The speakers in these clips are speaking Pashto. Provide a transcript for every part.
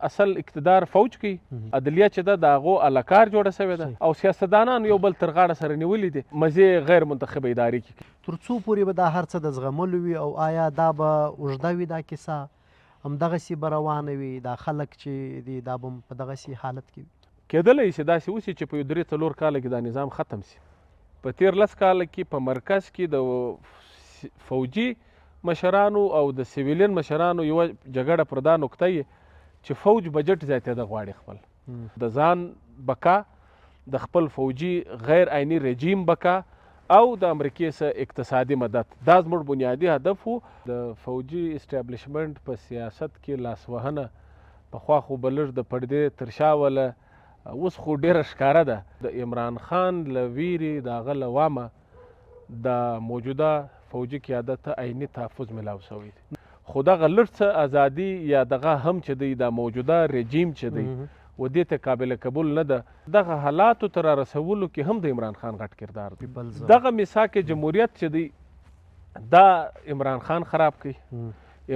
اصل اقتدار فوج کوي، عدلیه چې ده د هغو الکار جوړه سوې ده او سیاستدانان یو بل تر غاړه سره نیولي دي مزې غیر منتخبه ادارې کې. تر څو پورې به دا هر څه د زغملو وي او آیا دا به اوږده وي دا کیسه همدغسې به روانه وي دا خلک چې دي دا به په دغسې حالت کې وي؟ کېدلی شي داسې وشي چې په یو 3-4 کاله کې دا نظام ختم شي. په تېر 10 کاله کې په مرکز کې د فوجي مشرانو او د سیویلین مشرانو یوه جګړه پر دا نکته یې چې فوج بجټ زیاتېده غواړي خپل د ځان بقا، د خپل فوجي غیر عیني رژیم بقا او د امریکې سره اقتصادي مدد. دا زموږ بنیادي هدف و. د فوجي اسټابلیشمنټ په سیاست کې لاسوهنه پخوا خو به لږ د پردې تر شا وله، اوس خو ډېره ښکاره ده. د عمران خان له ویرې د هغه له وامه د موجوده فوجي قیادت ته عیني تحفظ ملاو شوی دی. خو دغه لږ څه ازادي یا دغه هم چې دی د موجوده رژیم چې دی و دې ته قابل قبول نه ده. دغه حالاتو ته را رسولو کې هم د عمران خان غټ کردار دی. دغه میثاق جمهوریت چې دی دا عمران خان خراب کوي.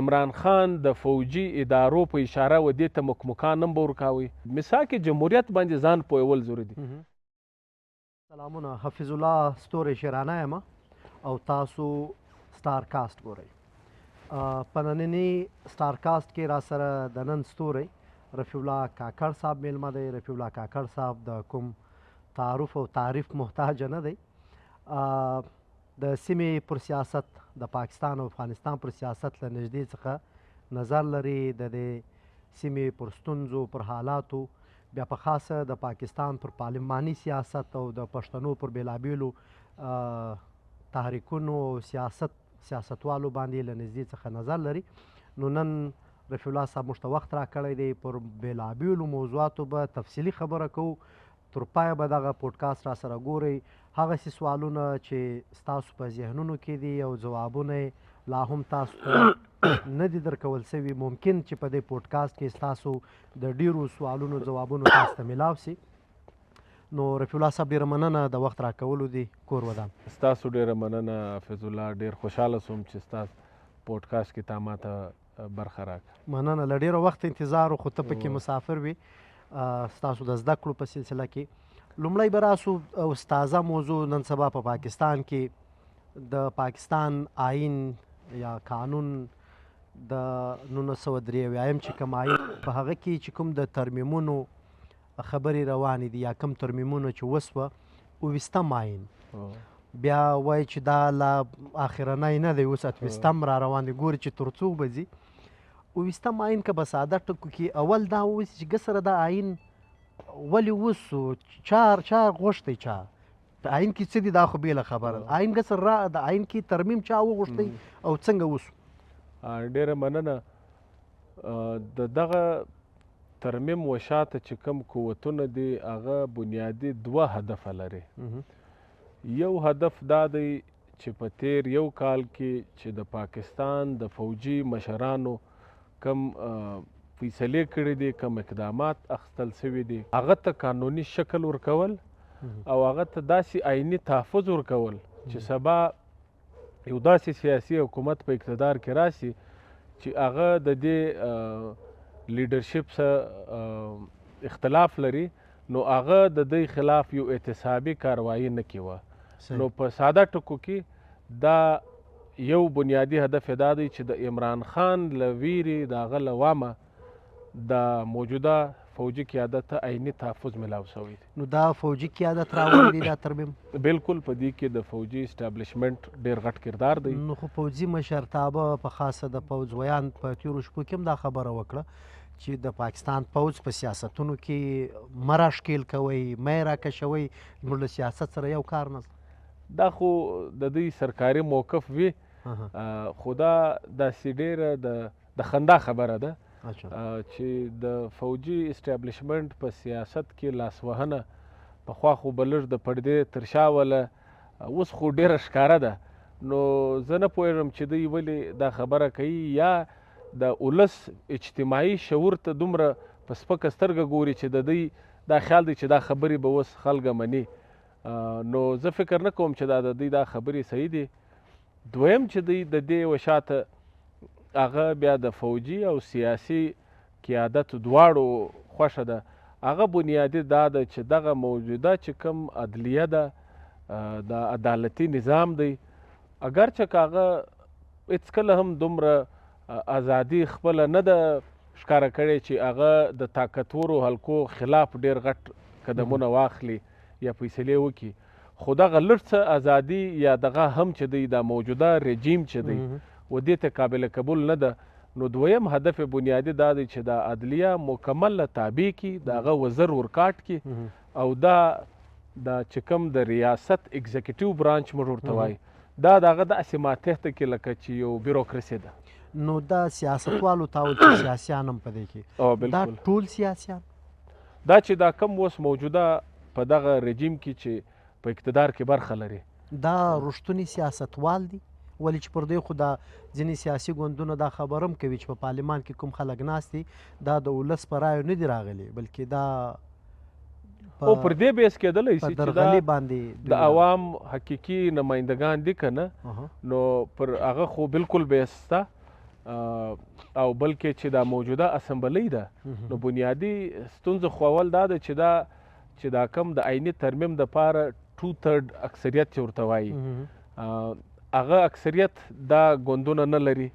عمران خان د فوجي ادارو په اشاره و دې ته مکمکان هم به ورکاوي. میثاق جمهوریت باندې ځان پوهول ضروري دي. سلامونه، حفیظ الله ستوری شیرانه یم او تاسو سټار کاسټ ګورئ. په ننني سټار کاسټ کې را سره د نن ستوری رفیع الله کاکړ صاحب میلمه دی. رفیع الله کاکړ صاحب د کوم تعارف او تعریف محتاج نه دی. د سیمې پر سیاست د پاکستان او افغانستان پر سیاست له نږدې څخه نظر لري. د دې سیمې پر ستونزو، پر حالاتو، بیا په خاصه د پاکستان پر پارلماني سیاست او د پښتنو پر بېلابېلو تحریکونو او سیاستوالو باندې له نږدې څخه نظر لري. نو نن رفیع الله صاحب موږ ته وخت راکړی دی، پر بېلابېلو موضوعاتو به تفصیلي خبره کوو. تر پایه به دغه پوډکاسټ را سره ګورئ. هغسې سوالونه چې ستاسو په ذهنونو کې دي او ځوابونه یې لا هم تاسو ته نه دي درکول سوي، ممکن چې په دې پوډکاسټ کې ستاسو د ډیرو سوالونو ځوابونو تاسو ته میلاو سي. نو رفیع الله صاحب ډېره مننه د وخت راکولو دی. کور ودان. ستاسو ډېره مننه حفیظ الله. ډېر خوشحاله سوم چې ستاسو پوډکاسټ کې تا ماته برخه راکړه. مننه. له ډېره وخت انتظار و خو ته پکې مسافر وي ستاسو د زده کړو په سلسله کې. لومړی به راسو استازه موضوع نن سبا په پاکستان کې د پاکستان آئین یا قانون د 1993 چې کوم آئین په هغه کې چې کوم د ترمیمونو خبرې روانې دي یا کوم ترمیمونه چې وسوه 28م آئین بیا وایي چې دا لا آخرنی نه دی، اوس 28م را روان دی. ګوري چې تر څو به ځي 28م آئین که په ساده ټکو کې اول دا ووایي چې ګه سره دا آئین ولې وسو، چا غوښتی، چا په آئین کې څه دي دا خو بېله خبره ده. آئین ګه سره د آئین کې ترمیم چا وغوښتی او څنګه وسو؟ ډېره مننه. د دغه ترمیم وشاته چې کوم قوتونه دي هغه بنیادي 2 هدفه لري. یو هدف دا دی چې په تیر یو کال کې چې د پاکستان د فوجي مشرانو کم فیصلې کړي دي، کم اقدامات اخیستل سوي دي، هغه ته قانوني شکل ورکول او هغه ته داسې آئیني تحفظ ورکول چې سبا یو داسې سیاسي حکومت په اقتدار کې راسي چې هغه د دې لیډرشپ سره اختلاف لري، نو هغه د دې خلاف یو احتسابي کاروایی نه کوي. نو په ساده ټکو کې دا یو بنیادی هدف دا دی چې د عمران خان له ویرې د هغه له وامه د موجوده فوجي قیادت ته عیني تحفظ ملاو شوی دی. نو دا فوجي قیادت راوړی دی دا ترمیم؟ بالکل په دې کې د فوجي اسټابلیشمنټ ډېر غټ کردار دی. نو خو پوځي مشرتابه په خاصه د پوځ ویان په تېرو شپو کې هم دا خبره وکړه چې د پاکستان پوځ په سیاستونو کې مه راښکېل کوئ، مه یې راکشوئ، زموږ له سیاست سره یو کار نشته. دا خو د دوی سرکاري موقف وي، خو دا داسې ډېره د خندا خبره ده چې د فوجي اسټابلیشمنټ په سیاست کې لاسوهنه پخوا خو به لږ د پردې تر شا وله، اوس خو ډېره ښکاره ده. نو زه نه پوهېږم چې دوی ولې دا خبره کوي، یا د ولس اجتماعي شعور ته دومره په سپکه سترګه ګوري چې د دوی دا خیال دی چې دا خبرې به اوس خلکه مني. نو زه فکر نه کوم چې دا د دوی دا خبرې صحیح دي. دویم چې دوی د دې وشاته هغه بیا د فوجي او سیاسي قیادت دواړو خوښه ده. هغه بنیادي دا ده چې دغه موجوده چې کوم عدلیه ده د عدالتي نظام دی، اگر چې که هغه هېڅکله هم دومره ازادي خپله نه ده ښکاره کړې چې هغه د طاقتورو حلقو خلاف ډېر غټ قدمونه واخلي یا فیصلې وکړي، خو دغه لږ څه ازادي یا دغه هم چې دی دا موجوده رژیم چې دی و دې ته قابل قبول نه ده. نو دویم هدف بنیادي دا دی چې دا عدلیه مکمل تابع کړي، د هغه وزر ورکاټ کړي او دا چې کوم د ریاست اگزیکټیو برانچ موږ ورته وایي دا د هغه داسې ماتحته کې لکه چې یو بیروکراسي ده. نو دا سیاستوالو تاول چې سیاسیان هم په دې کې دا بالکل ټول سیاسیان دا چې دا کم اوس موجوده په دغه رژیم کې چې په اقتدار کې برخه لري دا رښتونی سیاستوال دي؟ ولې چې پر دې خو دا ځینې سیاسي ګوندونه دا خبره هم کوي چې په پارلمان کې کوم خلک ناست دي دا د ولس په رایو نه دي راغلي، بلکې دا او پر دې بیس کېدلی په شي درغلي چې باندې د عوام حقیقي نمایندګان دي که نه، نو پر هغه خو بالکل بیس شته او بلکې چې دا موجوده اسمبلی ده نو بنیادي ستونزه خو اول دا ده چې دا کم د عیني ترمیم دپاره 2/3 اکثریت چې ورته وایي هغه اکثریت دا ګوندونه نه لري،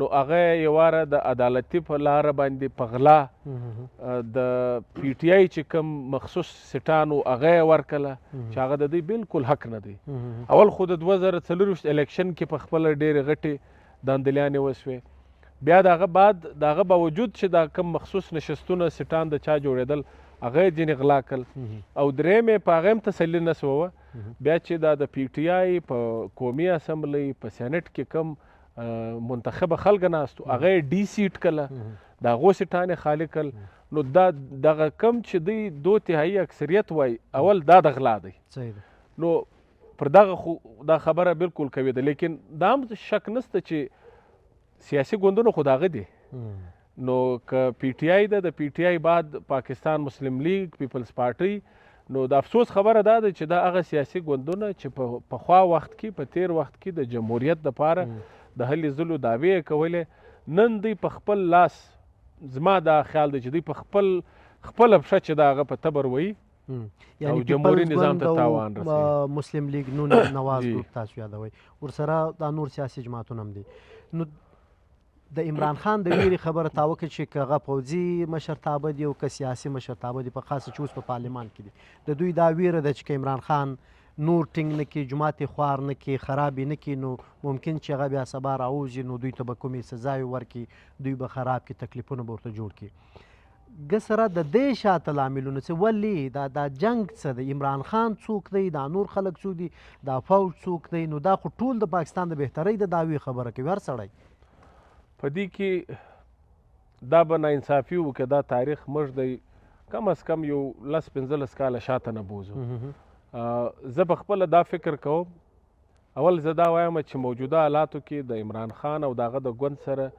نو هغه یې واره د عدالتي په لاره باندې په غلا د پی ټي آی چې کوم مخصوص سیټانو هغه یې ورکړله چې هغه د دوی بالکل حق نه دی. اول خو د 2024 الیکشن کې په خپله ډېرې غټې داندلیانې وسوې، بیا د هغه بعد د هغه باوجود چې دا کم مخصوص نشستونه سیټان د چا جوړېدل هغه یې ځینې غلا کړل او درېیم یې په هغه هم تسلي نه سوه. بیا چې دا د پی ټي آی په قومي اسمبلی په سینټ کې کم منتخبه خلکه ناستو هغه یې ډي سیټ کړله، د هغو سیټان یې خالي کړل. نو دا دغه کم چې دوی 2/3 اکثریت وایي اول دا د غلا دی. نو پر دغه خو دا خبره بالکل کوي ده، لیکن دا هم شک نسته چې سیاسي ګوندونه خو د هغه دي. نو که پی ټي آی ده د پی ټي آی بعد پاکستان مسلم لیگ پیپلز پارټي، نو د افسوس خبره دا ده چې دا هغه سیاسي ګوندونه چې په پخوا وخت کې په تیر وخت کې د جمهوریت دپاره د هلې ځلو دعوې یې کولې، نن دوی په خپل لاس زما دا خیال دی چې دوی په خپله پښه چې د هغه په تبر وایي او جمهوري نظام ته تاوان رسوي. مسلم لیگ نون نواز ګروپ تاسو یادوئ، ورسره دا نور سیاسي جماعتونه هم دي. نو د عمران خان د ویرې خبره تا وکړه چې که هغه پوځي مشرتابه دي او که سیاسي مشرتابه دي، په خاصه چې اوس په پارلمان کې دي، د دوی دا ویره ده چې که عمران خان نور ټینګ نه کړي، جماعت یې خوار نه کړي، خراب یې نه کړي، نو ممکن چې هغه بیا سبا راوځي نو دوی ته به کومې سزاوې ورکړي، دوی به خراب کړي، تکلیفونه به ورته جوړ کړي. ګه سره د دې شاته لاملونه څه ولې دا جنګ څه دی؟ عمران خان څوک دی؟ دا نور خلک څوک دي؟ دا فوج څوک دی؟ نو دا خو ټول د پاکستان د بهترۍ د دعوې خبره کوي هر سړی. په دې کې دا به ناانصافي وو که دا تاریخ موږ دی کم از کم یو 10-15 کاله شاته نه بوزو. زه په خپله دا فکر کوم، اول زه دا وایم چې موجوده حالاتو کې د عمران خان او د هغه د ګوند سره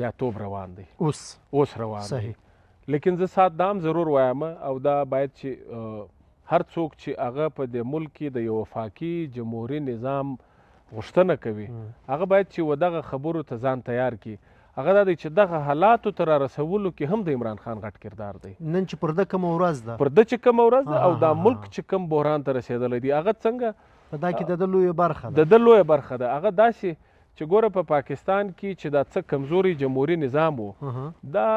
زیاتوب روان دی، اوس روان دی. لیکن زه سات دا هم ضرور وایم او دا باید چې هر څوک چې هغه په دې ملک کې د یو وفاقي جمهوري نظام غوښتنه کوي هغه باید چې و دغه خبرو ته ځان تیار کړي. هغه دا دی چې دغه حالاتو ته را رسولو کې هم د عمران خان غټ کردار دی. نن چې پر ده کومه ورځ ده، پر ده چې کومه ورځ ده او دا ملک چې کوم بحران ته رسېدلی دی هغه څنګه په دا کې د ده لویه برخه ده. د ده لویه برخه ده. هغه داسې چې ګوره په پاکستان کې چې دا څه کمزوري جمهوري نظام و، دا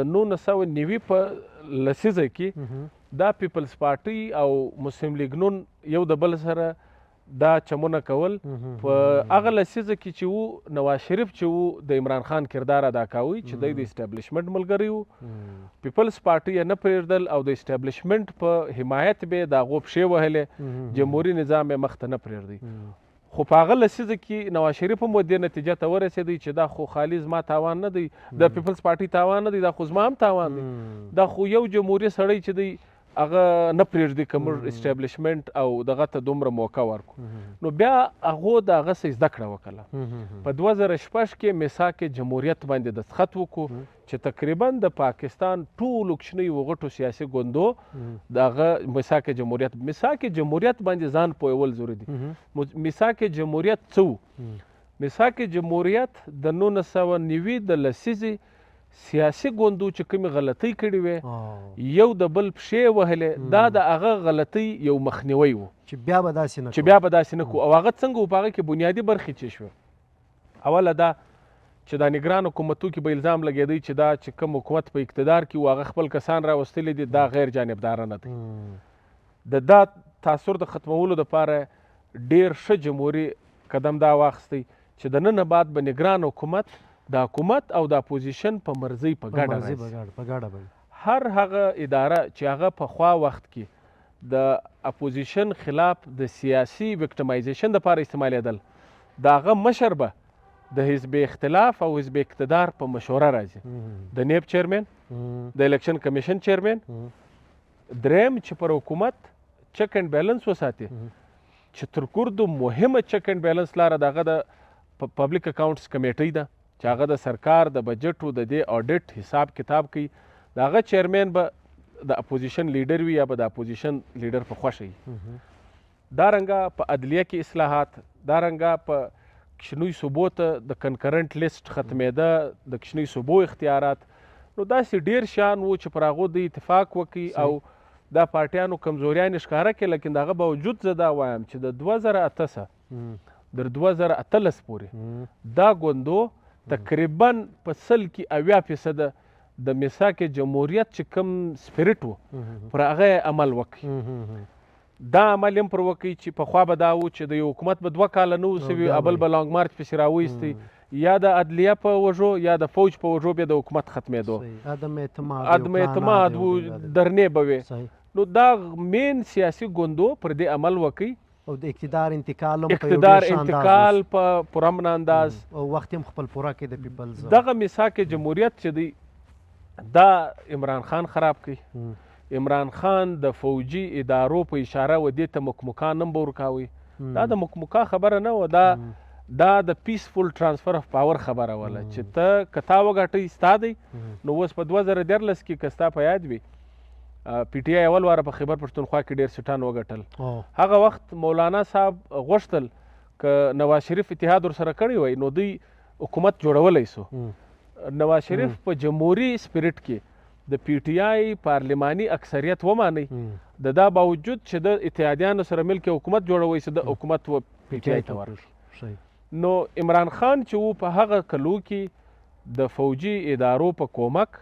د 1990 په لسیزه کې دا پیپلز پارټي او مسلم لیگ نون یو د بل سره دا چمونه کول. په هغه لسیزه کې چې و نواز شریف چې و د عمران خان کردار ادا کوي چې دی د اسټابلیشمنټ ملګری و، پیپلز پارټي یې نه پرېږدل او د اسټابلیشمنټ په حمایت به یې د هغو پښې وهلې، جمهوري نظام یې مخ ته نه پرېږدي. خو په هغه لسیزه کې نواز شریف هم دې نتیجه ته ورسېدی چې دا خو خالي زما تاوان نه دی، د پیپلز پارټي تاوان نه دی، دا خو زما هم تاوان دی، دا خو یو جمهوري سړی چې دی هغه نه پرېږدي که موږ اسټابلیشمنټ او دغه ته دومره موقع ورکړو. نو بیا هغو د هغه څه زده کړه وکړله. په 2006 کې میثاق جمهوریت باندې دستخط وکړو چې تقریبا د پاکستان ټولو کوچنیو غټو سیاسي ګوندو د هغه میثاق جمهوریت باندې ځان پوهول ضروري دي. میثاق جمهوریت څه و؟ میثاق جمهوریت د 1990 د لسیزې سیاسي ګوندو چې کومې غلطۍ کړې وې یو د بل پښې وهلې دا د هغه غلطۍ یو مخنیوی و چې بیا به داسې نه کوو او هغه څنګه و په هغه کې بنیادي برخې چې شوې اوله دا چې دا نګران حکومتو کې به الزام لګېدی چې دا چې کوم حکومت په اقتدار کې و هغه خپل کسان راوستلي دي دا غیر جانبدارانه دی د دا تاثر د ختمولو دپاره ډېر ښه جمهوري قدم دا واخیستی چې د نن بعد به نګران حکومت د حکومت او د اپوزیشن په مرضۍ په ګډه راځي هر هغه اداره چې هغه پخوا وخت کې د اپوزیشن خلاف د سیاسي وکټمایزیشن دپاره استعمالیدل د هغه مشر به د حزب اختلاف او حزب اقتدار په مشوره راځي د نیب چیرمن د الیکشن کمیشن چیرمن دریم چې پر حکومت چک اینډ بیلنس وساتي چې تر کوردو مهمه چک اینډ بیلنس لاره د هغه د پبلک اکاونټس کمیټۍ ده چې هغه د سرکار د بجټو د دې آډیټ حساب کتاب کوي د هغه چیرمن به د اپوزیشن لیډر وي یا به د اپوزیشن لیډر په خوښه وي دارنګه په عدلیه کې اصلاحات دارنګه په کشنوي صوبو ته د کنکرنټ لیست ختمېده د کشنوي صوبو اختیارات نو داسې ډیر شیان و چې پر هغو د اتفاق وکړي او دا پارټیانو کمزوریانې ښکاره کړي لیکن د هغه باوجود زه دا وایم چې د 2008 څخه در 2018 پورې دا ګوندو تقریبا په 80% د میثاق جمهوریت چې کوم سپیرټ و پر هغه عمل وکړي دا عمل هم پر وکړي چې پخوا به دا و چې د یو حکومت به 2 کاله نه اوسوي ابل به لانګ مارچ پسې راویستی یا د عدلیه په وژو یا د فوج په وژو بیا د حکومت ختمېدو عدم اعتماد و درنې به وې نو دا مین سیاسي ګوندو پر دې عمل وکړي او د اقتدار انتقال په پرامن انداز او وخت هم خپل پوره کې د پیپلز دغه میثاق جمهوریت چې دی دا عمران خان خراب کړي عمران خان د فوجي ادارو په اشاره و دې ته مکمکا نه به ورکاوي دا د مکمکا خبره نه و دا د پیسفول ټرانسفر اف پاور خبره وله چې ته که تا وګټئ ستا دی نو اوس په 2013 کې که ستا په یاد وي پی ټی آی اول واره په خیبر پښتونخوا کې ډېر سیټان وګټل هغه وخت مولانا صاحب غوښتل که نواز شریف اتحاد ورسره کړی وای نو دوی حکومت جوړولی سو نواز شریف په جمهوري سپیرټ کې د پی ټی آی پارلماني اکثریت وماني د دا باوجود چې د اتحادیانو سره مل کې حکومت جوړوي سو د حکومت و پی ټی آی ته ورکړي نو عمران خان چې و په هغه کلو کې د فوجي ادارو په کومک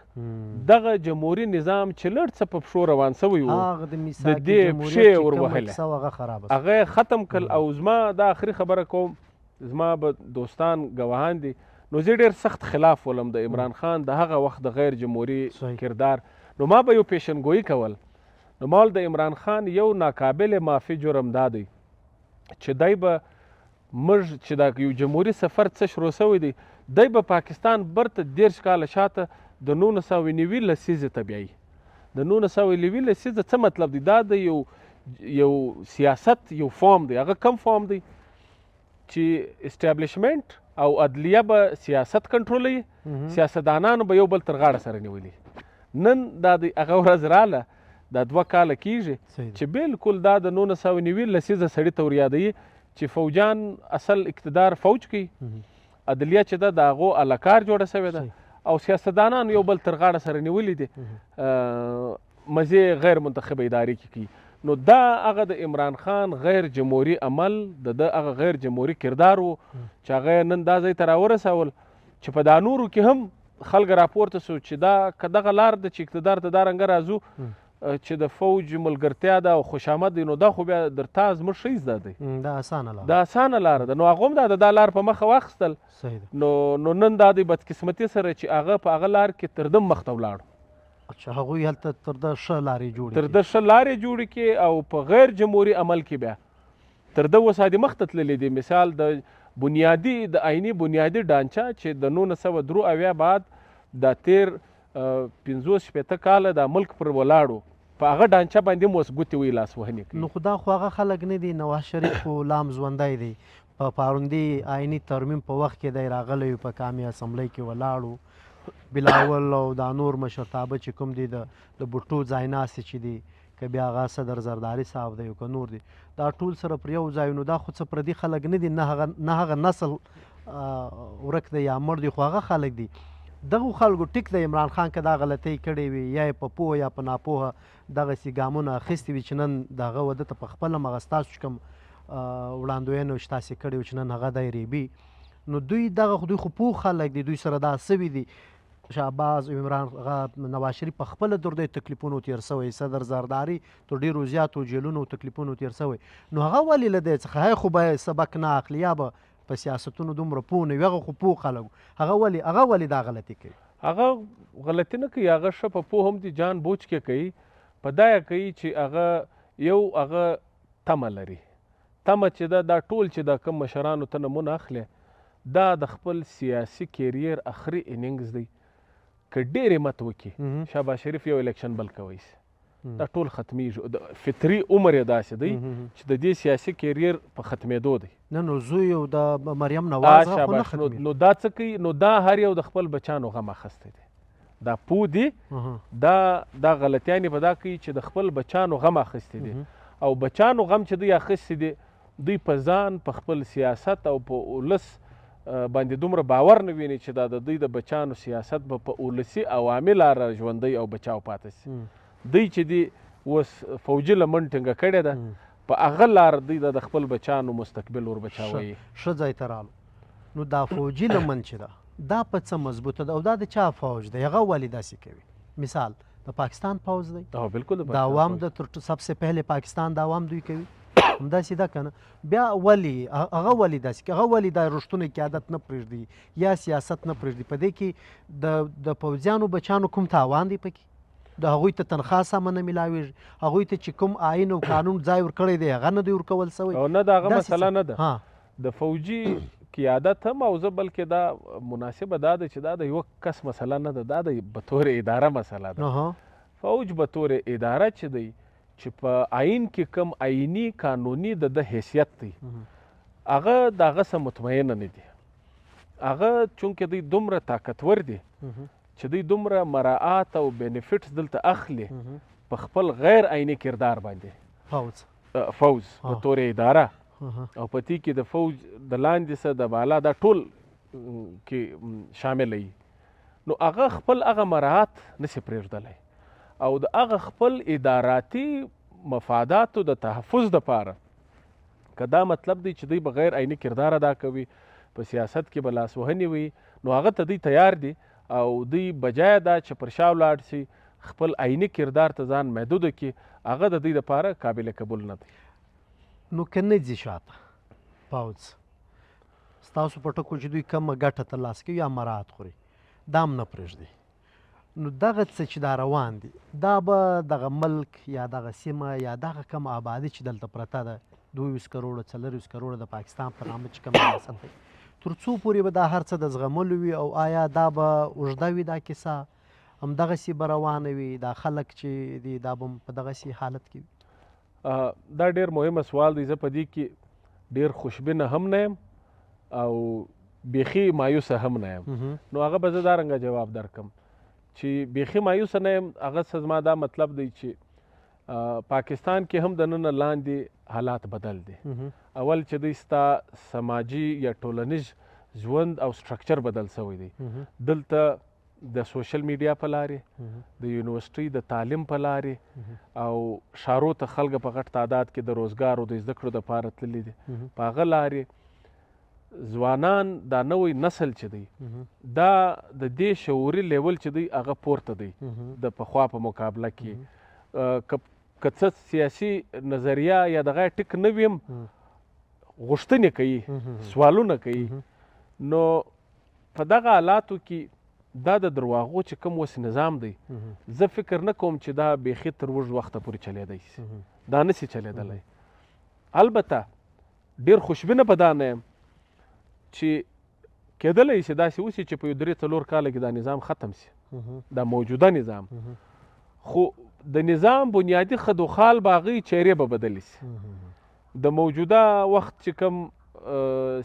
دغه جمهوري نظام چې لړ څه په پښو روان سوی و د دې پښې وروهله هغه ختم کړل او زما دا آخري خبره کوم زما به دوستان ګواهان دي نو زه ډېر سخت خلاف ولم د عمران خان د هغه وخت د غیر جمهوري کردار نو ما به یو پیشنګویي کول نو ما د عمران خان یو ناقابل معافي جرم دا دی چې دی به موږ چې دا یو جمهوري سفر څه شروع سوی دی دی به پاکستان برته 13 کاله شاته د 1990 لسیزې ته بیایي د 1990 لسیزه څه مطلب دی دا د یو سیاست یو فارم دی هغه کم فارم دی چې اسټابلیشمنټ او عدلیه به سیاست کنټرولوي سیاستدانانو به یو بل تر غاړه سره نیولي نن دا د هغه ورځ راله دا 2 کاله کیږي چې بالکل دا د 1990 لسیزه سړي ته وریادوي چې فوجان اصل اقتدار فوج کوي عدلیه چې ده د هغو الکار جوړه سوې ده او سیاستدانان یو بل تر غاړه سره نیولي دي مزې غیر منتخبه ادارې کې کوي نو دا هغه د عمران خان غیر جمهوري عمل د هغه غیر جمهوري کردار و چې هغه نن دا ځای ته راورسول چې په دا نورو کې هم خلک راپورته سو چې دا که دغه لار ده چې اقتدار ته دا رنګه راځو چې د فوج ملګرتیا ده او خوشامد دی نو دا خو بیا در تا زموږ ښه زده دی دا اسانه لاره ده نو هغه هم دا د دا لار په مخه واخیستل نو نن دا د بدقسمتي سره چې هغه په هغه لار کې تر ده مخ ته ولاړو هغوی هلته تر ده ښه لارې جوړې کړي او په غیر جمهوري عمل کې بیا تر ده اوس هادي مخ ته تللی دی مثال د بنیادي د عیني بنیادي ډانچه چې د 1973 بعد د تیر 15-16 کاله د ملک پر ولاړو په هغه ډانچه باندې مو اوس ګوتې وی لاس وهنې کوي نو خو دا خو هغه خلک نه دي نواز شریف خو لام ژوندی دی په پاروندي آیني ترمیم په وخت کې دی راغلی په قامي اسمبلی کې ولاړو بلاول او دا نور مشرتابه چې کوم دي د بوټو ځای ناستې چې دي که بیا هغه صدر زرداري صاحب دی او که نور دي دا ټول سره پر یو ځای نو دا خو څه پردي خلک نه دي نه هغه نسل ورک دی یا مړ دی خو هغه خلک دي دغو خلکو ټیک د عمران خان که دا غلطۍ کړې وي یا یې په پوهه یا په ناپوهه دغسې ګامونه اخیستي وي چې نن د هغه واده ته په خپله مغه ستاسو چې کوم وړاندوینه چې تاسې کړې وو چې نن هغه دی ریبي، نو دوی خو پوه خلک دي، دوی سره دا سوي دي. شهباز عمران نواز شریف په خپله در دوی تکلیفونو تېر سوی، صدر زرداري تر ډېرو زیاتو جیلونو تکلیفونو تېر سوی، نو هغه ولې له دې څخه هغه خو به سبق نه اخلي یا به په سیاستونو دومره پوه نه وي، هغه خو پوه خلک هغه ولې دا غلطي کوي؟ هغه غلطي نه کوي، هغه ښه په پوه هم دي جان بوج کې کوي، په دا یې کوي چې هغه تمه لري، تمه چې دا ټول چې دا کم مشرانو ته نمونه اخلي دا د خپل سیاسي کیریر اخري اننګز دی. که ډېر همت وکړي شهباز شریف یو الیکشن بل کوي دا ټول ختمیږي، فطري عمر یې داسې دی چې د دې سیاسي کیریر په ختمېدو دی. نه نو زوی او د مریم نواز خو نه ختمېږي، نو دا څه کوي؟ نو دا هر یو د خپل بچانو غم اخیستی دی، دا پوه دي، دا غلطیانې په دا کوي چې د خپل بچانو غم اخیستی دی، او بچانو غم چې دوی اخیستی دی دوی په ځان په خپل سیاست او په ولس باندې دومره باور نه ویني چې دا د دوی د بچانو سیاست به په ولسي عوامي لاره ژوندی او بچاو پاتې سي. دوی چې دی اوس فوجي لمن ټینګه کړې ده په هغه لاره دوی د خپل بچانو مستقبل ور بچاوي. ښه ځای ته رالو، نو دا فوجي لمن چې ده دا په څه مضبوطه ده او دا د چا فوج دی؟ هغه ولې داسې کوي؟ مثال د پاکستان فوج دی، بالکل د عوام د سبسه پهلے پاکستان د عوام دوی کوي همداسې ده که نه؟ بیا هغه ولې داسې کوي؟ هغه ولې دا رښتونه قیادت نه پرېږدي یا سیاست نه پرېږدي؟ په دې کې د پوځیانو بچانو کوم تاوان دی پکې؟ د هغوی ته تنخواه سمه نه میلاویږي، هغوی ته چې کوم آیین او قانون ځای ورکړی دی هغه نه دی ورکول سوی، او نه د هغه مسله نه ده د فوجي قیادت هم، او زه بلکې دا مناسبه دا ده چې دا د یو کس مسله نه ده، دا د بطور اداره مسله ده. فوج بطور اداره چې دی چې په آئین کې کم آئینی قانوني د حیثیت دی هغه د هغه څه مطمئنه نه دي، هغه چونکې دوی دومره طاقتور دي چې دوی دومره مراعات او بینیفټس دلته اخلي په خپل غیر آئینی کردار باندې فوج په طور اداره، او په دې کې د فوج د لاندې څه د بالا دا ټول کې شامل وي، نو هغه خپل هغه مراعات نشي پرېږدلی، او د هغه خپل اداراتي مفاداتو د تحفظ دپاره که دا مطلب دی چې دوی به غیر عیني کردار ادا کوي، په سیاست کې به لاسوهنې وي، نو هغه ته دوی تیار دي، او دوی بجای دا چې پر شا ولاړ شي خپل عیني کردار ته ځان محدود کړي، هغه د دوی دپاره قابل قبول نه دی. نو که نه ځي شاته پوځ ستاسو په ټکو چې دوی کومه ګټه ترلاسه کوي یا مراعات خوري دا هم نه پرېږدي، نو دغه څه چې دا روان دي دا به دغه ملک یا دغه سیمه یا دغه کم آبادي چې دلته پرته ده 22 کروړه 40 کروړه د پاکستان په نامه چې کوم ریاست دی تر څو پورې به دا هر څه د زغملو وي، او آیا دا به اوږده وي دا کیسه همدغسې به روانه وي، دا خلک چې دي دا به په دغسې حالت کې وي؟ دا ډېر مهمه سوال دی. زه په دې کې ډېر خوشبینه هم نه یم او بیخي مایوسه هم نه یم، نو هغه به زه دا رنګه جواب درکم چې بیخي مایوسه نه یم. هغه څه زما دا مطلب دی چې پاکستان کې هم د نن لاندې حالات بدل دي. اول چې دوی ستا سماجي یا ټولنیز ژوند او سټرکچر بدل سوی دی، دلته د سوشل میډیا په لارې، د یونیورسټۍ د تعلیم په لارې، او ښارو ته خلک په غټ تعداد کې د روزګار او د زده کړو دپاره تللي دي، په هغه لارې ځوانان دا نوی نسل چې دی دا د دې شعوري لیول چې دی هغه پورته دی د پخوا په مقابله کې، که څه سیاسي نظریه یا دغه ټیک نه وي هم غوښتنې کوي، سوالونه کوي، نو په دغه حالاتو کې دا د درواغو چې کوم اوس نظام دی زه فکر نه کوم چې دا بیخي تر اوږد وخته پورې چلیدی سي، دا نسي چلیدلی. البته ډېر خوشبینه په دا نه یم چې کېدلی سي داسې وسي چې په 3-4 کاله کې دا نظام ختم سي، دا موجوده نظام، خو د نظام بنیادي خدوخال به هغوی چهرې به بدلې سي. د موجوده وخت چې کوم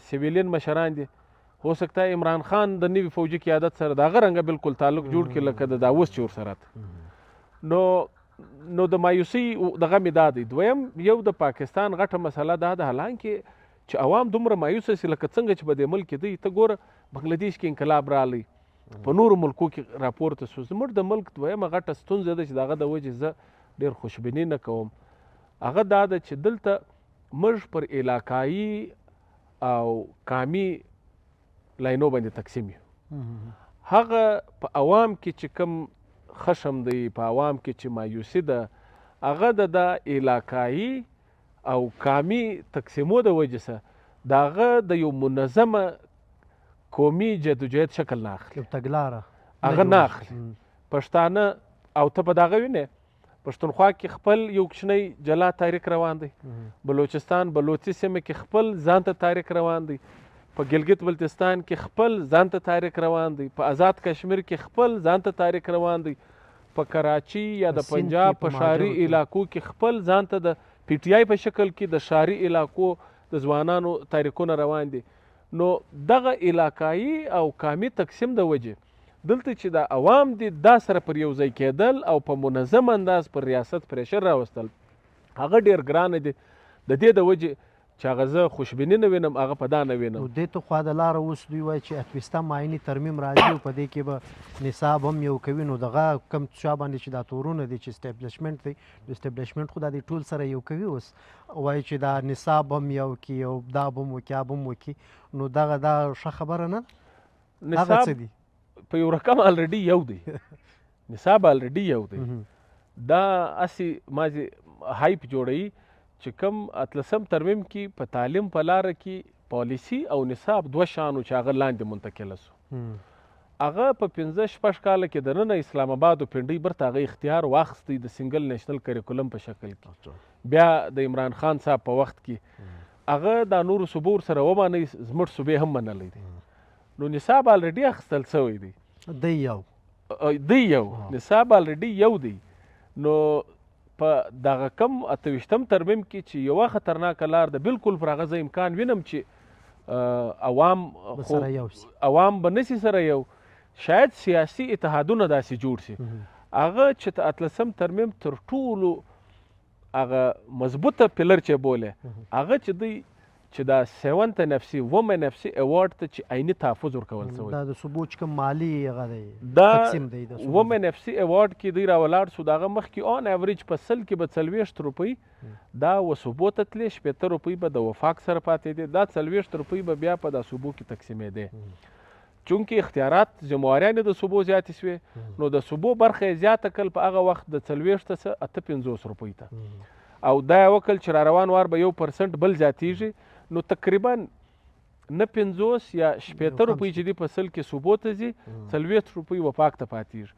سیویلین مشران دي هو سکتا عمران خان د نوي فوجي قیادت سره د هغه رنګه بالکل تعلق جوړ کړي لکه د دا اوس چې ورسره نو د مایوسۍ دغه مې دا دی. دویم یو د پاکستان غټه مسله دا ده حالانکې چې عوام دومره مایوسه سي لکه څنګه چې په دې ملک کې دی، ته ګوره بنګلادیش کې انقلاب رالی، په نورو ملکو کې راپورته شو. زموږ د ملک دویمه غټه ستونزه ده چې د هغه د وجې زه ډېر خوشبیني نه کوم، هغه دا ده چې دلته موږ پر علاقایي او قامي لاینو باندې تقسیم یو. هغه په عوام کې چې کوم خشم دی، په عوام کې چې مایوسي ده، هغه د علاقایي او قامي تقسیمو د وجې سره د هغه د یو منظمه قومي جدوجهد شکل نه اخلي، یو تګلاره هغه نه اخلي. پښتانه او ته په دغه وینې پښتونخوا کې خپل یو کوچنی جلا تاریخ روان دی، بلوچستان بلوچي سیمه کې خپل ځان ته تاریخ روان دی، په ګلګت بلتستان کې خپل ځان ته تاریخ روان دی، په آزاد کشمیر کې خپل ځان ته تاریخ روان دی، په کراچي یا د پنجاب په ښاري علاقو کې خپل ځان ته د پی ټی آی په شکل کې د ښاري علاقو د ځوانانو تاریخونه روان دي. نو دغه علاقایي او قامي تقسیم د وجې دلته چې د عوام دي دا سره پر یو ځای کېدل او په منظم انداز پر ریاست پریشر راوستل هغه ډېر ګرانه دي. د دې د وجې چې هغه زه خوشبیني نه وینم، هغه په دا نه وینم. نو دې ته خوا د لاره اوس دوی وایي چې اتویسته معایني ترمیم راځي او په دې کې به نصاب هم یو کوي. نو دغه کم شا باندې چې دا تورونه دي چې اسټیبلیشمنټ دی، اسټیبلیشمنټ خو دا د ټول سره یو کوي. اوس وایي چې دا نصاب هم یو کي او دا به هم وکړي هغه هم وکړي. نو دغه دا ښه خبره نه ده. هغه څه دي په یو رقم الریډي یو دی، نصاب الریډي یو دی. دا هسې مازې هایپ جوړوي چې کوم 18 ترمیم کې په تعلیم په لاره کې پالیسي او نصاب دوه شانو چې هغه لاندې منتقله سو. هغه په 15-16 کاله کې دننه اسلام آباد او پنډۍ برته هغه اختیار واخیستی د سنګل نیشنل کریکولم په شکل کې. بیا د عمران خان صاحب په وخت کې هغه د نورو صوبو سره ومانئ، زموږ صوبې هم منلی دی. نو نصاب الریډي اخیستل شوی دی، دی یو نصاب الریډي یو دی. نو په دغه کم 28 ترمیم کې چې یوه خطرناکه لار ده، بالکل پر هغه زه امکان وینم چې عوام به نسي سره یو، شاید سیاسي اتحادونه داسې جوړ سي. هغه چې 18 ترمیم تر ټولو هغه مضبوطه پلر چې بوله هغه چې دی چې دا 7 نفسي ومه نفسي ایوارډ ته چې عیني تحفظ ورکول شوی، دا د صوبو چې کوم مالي هغه دی دا تقسیم دی د ومه نفسي ایوارډ کې دی راولاړ سو. دغه مخکې آن ایوریج په سل کې به 40 روپۍ دا و صوبو ته تلې، 70 روپۍ به د وفاق سره پاتې دي، دا 40 روپۍ به بیا په دا صوبو کې تقسیمېدې. چونکې اختیارات ذمهواریانې د صوبو زیاتې سوې، نو د صوبو برخه یې زیاته کړل په هغه وخت د 40 څخه 58 روپۍ ته، او دا یې وکړل چې را روان وار به 1% بل زیاتېږي. نو تقریبا نه 50 یا 70 روپۍ چې دی په سل کې صوبو ته ځي، 40 روپۍ وفاق ته پاتېږي.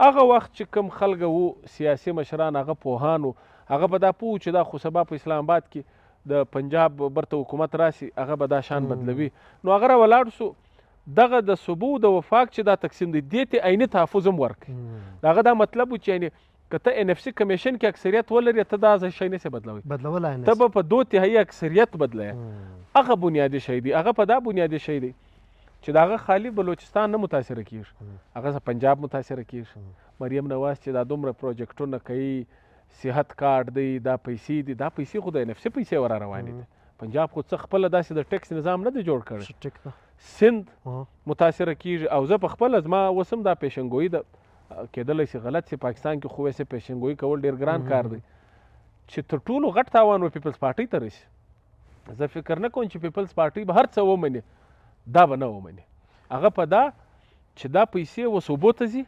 هغه وخت چې کوم خلک وو سیاسي مشران، هغه پوهانو، هغه به دا پوه چې دا خو سبا په اسلام آباد کې د پنجاب برته حکومت راسي، هغه به دا شان بدلوي. نو هغه راولاړ سو دغه د صوبو د وفاق چې دا تقسیم دی دې ته عیني تحفظ هم ورکړي. هغه دا مطلب و چې یعنې که ته ان اف سی کمیشن کې اکثریت ولري، ته دا شی نسې بدلولی، ته به په 2/3 اکثریت بدلوې. هغه بنیادي شی دی، هغه په دا بنیادي شی دی چې د هغه خالي بلوچستان نه متاثره کېږي، هغه پنجاب متاثره کېږي. مریم نواز چې دا دومره پروجیکټونه کوي، صحت کارت دی، دا پیسې دي، دا پیسې خو د ان اف سی پیسې ورا روانې دي. پنجاب خو څه خپله داسې د ټیکس نظام نه دی جوړ کړی. سند متاثره کېږي. او زه په خپله زما اوس هم دا پیشنګویي ده، کېدلی سي غلط سي، پاکستان کې خو ویسې پیشنګویي کول ډېر ګران کار دی، چې تر ټولو غټ تاوان و پیپلز پارټۍ ته رسي. زه فکر نه کوم چې پیپلز پارټۍ به هر څه ومني، دا به نه ومني. هغه په دا چې دا پیسې و صوبو ته ځي،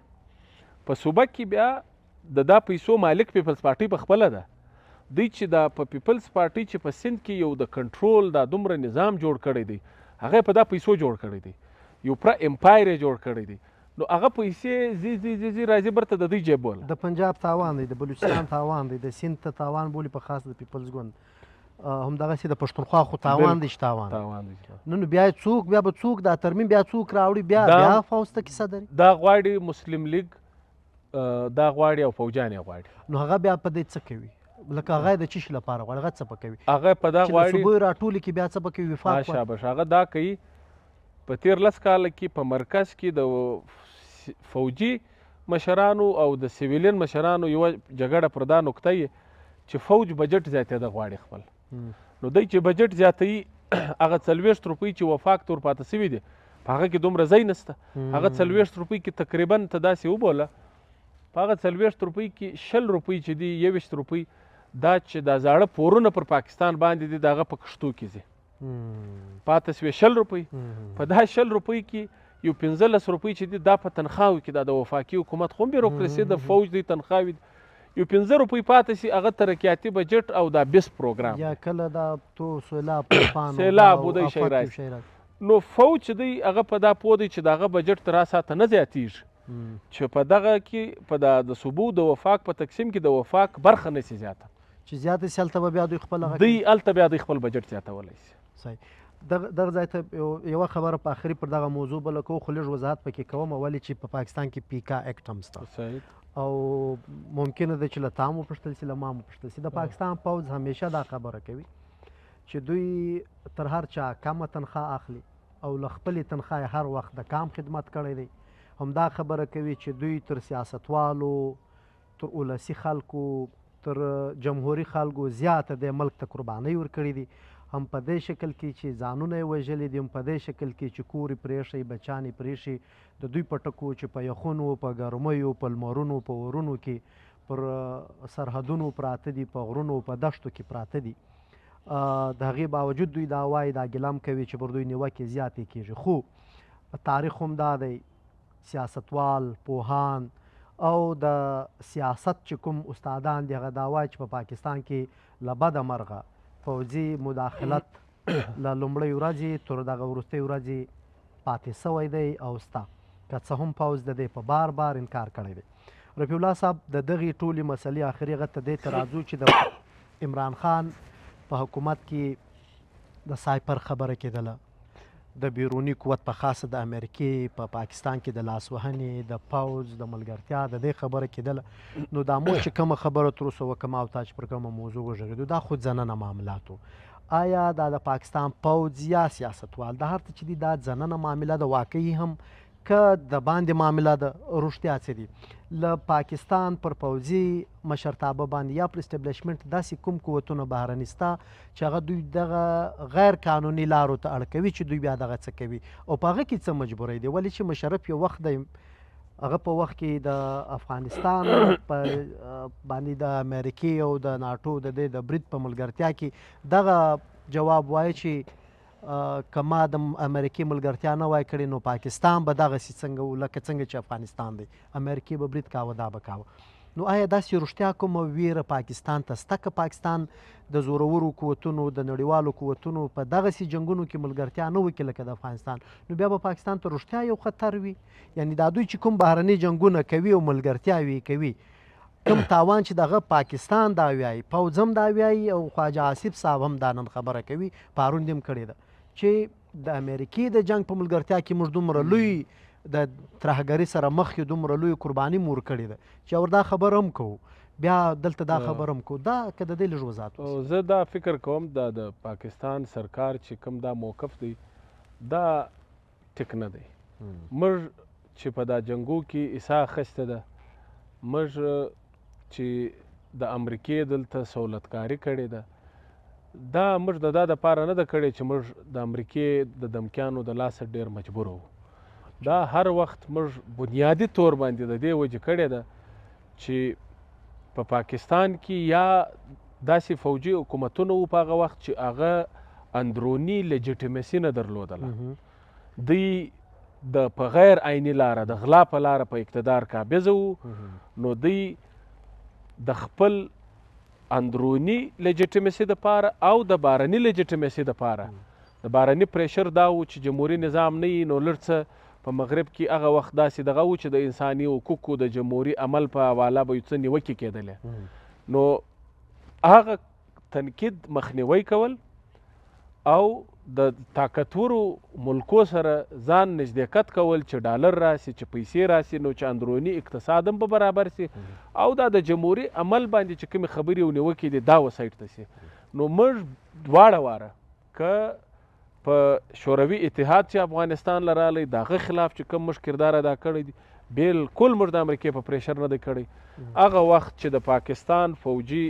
په صوبه کې بیا د دا پیسو مالک پیپلز پارټۍ په خپله ده. دوی چې دا په پیپلز پارټۍ چې په سند کې یو د کنټرول دا دومره نظام جوړ کړی دی، هغه په دا پیسو جوړ کړی دی، یو پوره امپایر یې جوړ کړی دی. نو هغه پیسې زی راځي برته د دوی جیب بول. د پنجاب تاوان دی، د بلوچستان تاوان دی، د سند ته تاوان بولي په خاص د پیپلز ګوند، همدغسې د پښتونخوا خو تاوان دی چې تاوان دی. نو بیا به څوک دا ترمیم بیا څوک راوړي، بیا فوسته کیسه دري. دا غواړي مسلم لیگ، دا غواړي او فوجان یې غواړي. نو هغه بیا په دې څه کوي؟ لکه هغه د چی شي لپاره غواړي، هغه څه به کوي؟ هغه په دا غواړي چې صوبې راټولي کې بیا څه به کوي؟ وفاق شاباش. هغه دا کوي په 13 کاله کې په مرکز کې د فوجي مشرانو او د سیویلین مشرانو یوه جګړه پر دا نقطه یې چې فوج بجټ زیاتېده غواړي خپل. نو دی چې بجټ زیاتوي، هغه 40 روپۍ چې وفاق ته ورپاته سوي دي، په هغه کې دومره ځای نشته. هغه 40 روپۍ کې تقریبا ته داسې وبوله په هغه 40 روپۍ کې 20 روپۍ چې دي 21 روپۍ دا چې دا زاړه پورونه پر پاکستان باندې دي د هغه په کښتو کې ځي. پاتې سوې 20 روپۍ. په دا 20 روپۍ کې یو 15 روپۍ چې دي دا په تنخواو کې دا د وفاقي حکومت خو هم بیروکراسي د فوج دی تنخواوي یو 15 روپۍ پاتې سي هغه ترقیاتي بجټ او دا بیس پروګرام یا کله دا تو سیلاب طوفان سیلاب بودی شي راځي. نو فوج چې دی هغه په دا پوه دی چې د هغه بجټ تر اساسه نه زیاتېږي چې په دغه کې په د صوبو د وفاق په تقسیم کې د وفاق برخه نه سي زیاته چې زیاته سي هلته به بیا دوی خپل دوی هلته بیا دوی خپل بجټ زیاتولی سي. صحیح. دغه ځای ته یوه خبره په آخري پر دغه موضوع بله کوو خو لږ وضاحت پکې کوم ولې چې په پاکستان کې پیکا ایکټ هم شته او ممکنه ده چې له تا هم وپوښتل سي له ما هم وپوښتل سي. د پاکستان پوځ همیشه دا خبره کوي چې دوی تر هر چا کمه تنخواه اخلي او له خپلې تنخواه هر وخت د کام خدمت کړی دی. همدا خبره کوي چې دوی تر سیاستوالو تر ولسي خلکو تر جمهوري خلکو زیاته د ملک ته قربانۍ ورکړي دي. هم په دې شکل کې چې ځانونه یې وژلي دي هم په دې شکل کې چې کور یې پرېښی بچیان یې پرېښي د دوی په ټکو چې په یخونو په ګرمیو په لمرونو په اورونو کې پر سرحدونو پراته دي په غرونو په دښتو کې پراته دي. د هغې باوجود دوی دا وایي دا ګیلم کوي چې پر دوی نیوکې زیاتې کېږي. خو تاریخ هم دا دی سیاستوال پوهان او د سیاست چې کوم استادان دي هغه دا وایي چې په پاکستان کې له بده مرغه پوځي مداخلت له لومړۍ ورځې تر دغه وروستۍ ورځې پاتې سوی دی او سته که څه هم پوځ د دې په بار بار انکار کړی دی. رفیع الله صاحب د دغې ټولې مسلې آخري هغه ته دې ته راځو چې د عمران خان په حکومت کې د سایپر خبره کېدله د بیروني قوت په خاصه د امریکې په پاکستان کې د لاسوهنې د پوځ د ملګرتیا د دې خبره کېدله. نو دا موږ چې کومه خبره تر اوسه وکړم او تا چې پر کومه موضوع وغږېدو دا خود زننه معاملاتو. آیا دا د پاکستان پوځ یا سیاستوال د هر څه چې دي دا زننه معامله د واقعي هم که د باندې معامله د رښتیا څه دي له پاکستان پر پوځي مشرتابه باندې یا پر اسټبلیشمنټ داسې کوم قوتونه بهرني سته چې هغه دوی دغه غیر قانوني لارو ته اړ کوي چې دوی بیا دغه څه کوي او په هغه کې څه مجبوری دی ولې چې مشرف یو وخت دی هغه په وخت کې د افغانستان په باندې د امریکې او د ناټو د دې د برید په ملګرتیا کې دغه جواب وایي چې که ما د امریکې ملګرتیا نه وای کړې نو پاکستان به دغسې څنګه لکه څنګه چې افغانستان دی امریکې به برید کاوه دا به کاوه. نو آیا داسې رښتیا کومه ویره پاکستان ته سته که پاکستان د زورورو قوتونو د نړیوالو قوتونو په دغسې جنګونو کې ملګرتیا نه وکړي لکه د افغانستان نو بیا به پاکستان ته رښتیا یو خطر وي؟ یعنې دا دوی چې کوم بهرني جنګونه کوي او ملګرتیاوې کوي کوم تاوان چې دغه پاکستان دا ویایي پوځ هم دا ویایي او خواجه آصف صاحب هم دا نن خبره کوي پارون دې هم کړې ده چې د امریکې د جنګ په ملګرتیا کې موږ دومره لوی د ترهګرۍ سره مخ یو دومره لوی قرباني مور کړې ده چې اور دا خبره هم کوو بیا دلته دا خبره هم کوو دا که د دې لږ وضاحت زه دا فکر کوم دا د پاکستان سرکار چې کوم دا موقف دی دا ټیک نه دی. موږ چې په دا جنګو کې عیسی اخیسته ده موږ چې د امریکې دلته سہولتکاري کړې ده دا موږ د دا دپاره نه ده کړې چې موږ د امریکې د دمکیانو د لاسه ډېر مجبور وو. دا هر وخت موږ بنیادي طور باندې د دې وجې کړې ده چې په پاکستان کې یا داسې فوجي حکومتونه وو په هغه وخت چې هغه اندروني لیجیټیمسي نه درلودله. دوی د په غیر عیني لاره د غلا په لاره په اقتدار قابضه وو نو دوی د خپل اندروني لیجیټیمسي دپاره او د بارني لیجیټیمسي دپاره د بارني پریشر دا و چې جمهوري نظام نه وي نو لږ څه په مغرب کې هغه وخت داسې دغه و چې د انساني حقوقو د جمهوري عمل په حواله به یو څه نیوکې کېدلې نو هغه تنقید مخنیوی کول او د طاقتورو ملکو سره ځان نزدېکت کول چې ډالر راسي چې پیسې راسي نو چې اندروني اقتصاد هم به برابر سي او دا د جمهوري عمل باندې چې کومې خبرې او نیوکې دي دا وسایټ ته سي. نو موږ دواړه واره که په شوروي اتحاد چې افغانستان له راغلی د هغه خلاف چې کوم موږ کردار ادا کړی دی بالکل موږ د امریکې په پریشر نه دی کړی. هغه وخت چې د پاکستان فوجي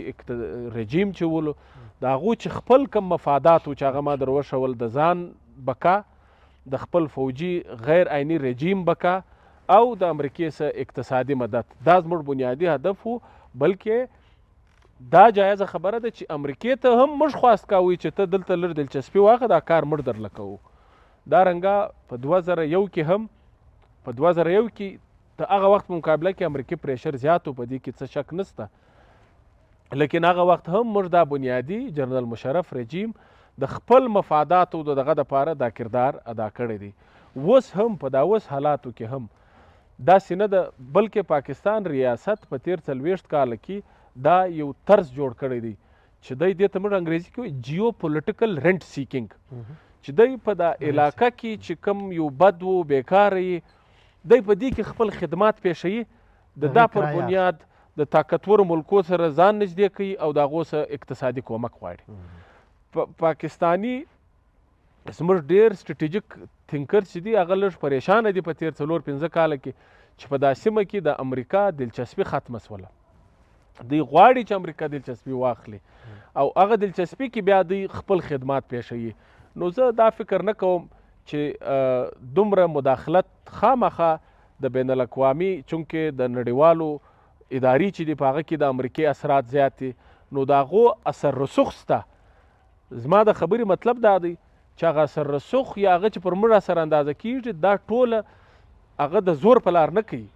رژیم چې ولو د هغو چې خپل کم مفادات و چې هغه ما در وښول د ځان بقا د خپل فوجي غیر عیني رژیم بقا او د امریکې سره اقتصادي مدد دا زموږ بنیادي هدف وو. بلکې دا جایزه خبره ده چې امریکې ته هم موږ خواست کوو چې ته دلته لږ دلچسپي واخله دا کار موږ درله کوو. دارنګه په 2001 کې هم په 2001 کې د هغه وخت مقابله کې امریکي پریشر زیات و په دې کې څه شک نسته، لیکن هغه وخت هم موږ دا بنیادي جنرال مشرف رژیم د خپل مفاداتو د دغه دپاره دا کردار ادا کړی دی. اوس هم په دا اوس حالاتو کې هم داسې نه ده، بلکې پاکستان ریاست په تیر 40 کاله کې دا یو طرز جوړ کړی دی چې دی دې ته موږ انګریزي کې وایي جیو پولیټیکل رینټ سیکینګ، چې دی په دا علاقه کې چې کوم یو بد و بیکاره یې دی په دې کې خپل خدمات پیښوي، د دا پر بنیاد د طاقتورو ملکو سره ځان نږدې کوي او د هغو سره اقتصادي کومک غواړي. پاکستاني زموږ ډېر سټریټیجیک تھینکر چې دي هغه لږ پریشانه دي په تیر 4-5 کاله کې چې په دا سیمه کې د امریکا دلچسپي ختمه سوله. دوی غواړي چې امریکا دلچسپي واخلي او هغه دلچسپي کې بیا دوی خپل خدمات پیښوي. نو زه دا فکر نه کوم چې دومره مداخلت خامخا د بین الاقوامي چونکې د نړیوالو ادارې چې دي په هغه کې د امریکې اثرات زیات دي نو د هغو اثر رسوخ شته. زما د خبرې مطلب دا دی چې هغه اثر رسوخ یا هغه چې پر موږ اثر اندازه کېږي دا ټوله هغه د زور په لار نه کوي،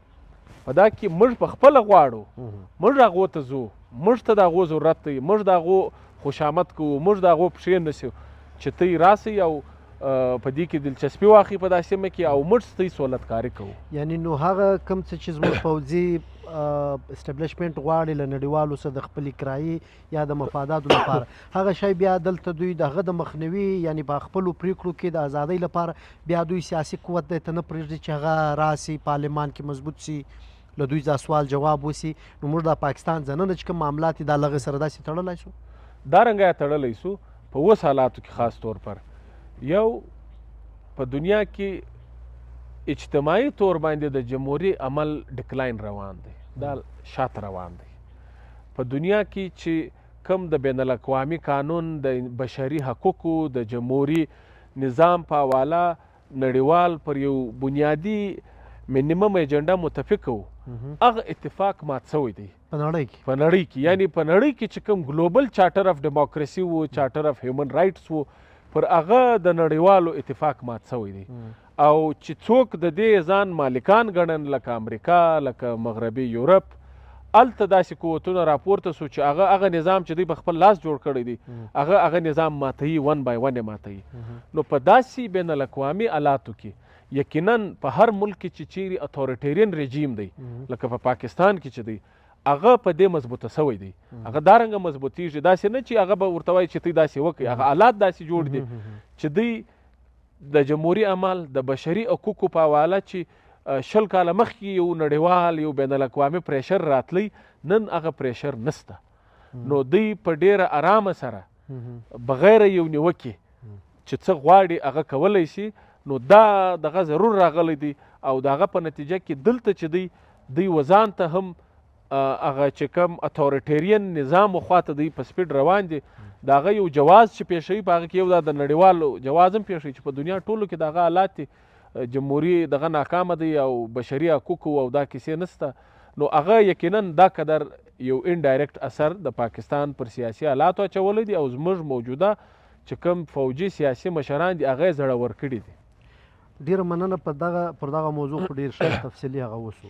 په دا کې موږ په خپله غواړو، موږ هغو ته ځو، موږ ته د هغو ضرورت دی، موږ د هغو خوشامد کوو، موږ د هغو پښې نیسو چې ته یې راسئ او په دې کې دلچسپي واخلي په دا سیمه کې او موږ ستاسو سہولتکاري کوو. یعنی نو هغه کوم څه چې زموږ پوځي اسټابلیشمنټ غواړي له نړیوالو سره د خپلې کرایي یا د مفاداتو لپاره هغه شی بیا دلته دوی د هغه د مخنیوي یعنی په خپلو پریکړو کې د ازادۍ لپاره بیا دوی سیاسي قوت دی ته نه پرېږدي چې هغه راسي پارلمان کې مضبوط سي له دوی دا سوال جواب وسي. نو موږ د پاکستان ځننه چې کوم معاملات دي دا لغې سره داسې تړلی سو دارنګه تړلی سو په اوس حالاتو کې خاص طور پر یو په دنیا کې اجتماعي طور باندې د جمهوري عمل ډکلاین روان دی، دا شاته روان دی. په دنیا کې چې کم د بین الاقوامي قانون د بشري حقوقو د جمهوري نظام په حواله نړیوال پر یو بنیادي منیمم ایجنډا متفق وو، هغه اتفاق مات شوی دی په نړۍ کې. یعنی په نړۍ کې چې کوم ګلوبل چارټر اف ډیموکراسي وو، چارټر اف هیومن رایټس وو، پر هغه د نړیوالو اتفاق مات شوی دی. او چې څوک د دې ځان مالکان ګڼن لکه امریکا لکه مغربي یورپ هلته داسې قوتونه راپورته سو چې هغه نظام چې دوی په خپل لاس جوړ کړی دی هغه نظام ماتوي، ون بای ون یې ماتوي. نو په داسې بین الاقوامي حالاتو کې یقینا په هر ملک کې چې چیرې اتوریټیرین رژیم دی لکه په پاکستان کې چې دی هغه په دې مضبوطه شوی دی، هغه دارنګه مضبوطیږي. داسې نه چې هغه به ورته وایي چې تی داسې وکړي، هغه حالات داسې جوړ دي چې دوی د جمهوري عمل د بشري حقوقو په حواله چې 20 کاله مخکې یو نړیوال یو بین الاقوامي پریشر راتلی، نن هغه پریشر نسته. نو دوی په ډیره آرامه سره بغیر یو نیوکې چې څه غواړي هغه کولی شي. نو دا دغه ضرور راغلی دی او د هغه په نتیجه کې دلته چې دوی وځان ته هم هغه چې کوم اتوریټیرین نظام خواته دوی په سپیډ روان دي د هغه یو جواز چې پیښوي په هغه کې یو د نړیوالو جواز هم پیښوي چې په دنیا ټولو کې د هغه حالات دي جمهوري دغه ناکامه دی او بشري حقوقو او دا کیسې نسته. نو هغه یقینا دا قدر یو انډایرکټ اثر د پاکستان پر سیاسي حالاتو اچولی دی او زموږ موجوده چې کوم فوجي سیاسي مشران دي هغه یې زړور کړي دي. ډیره مننه پر دغه موضوع خو ډیر ښه تفصیلي هغه وسو.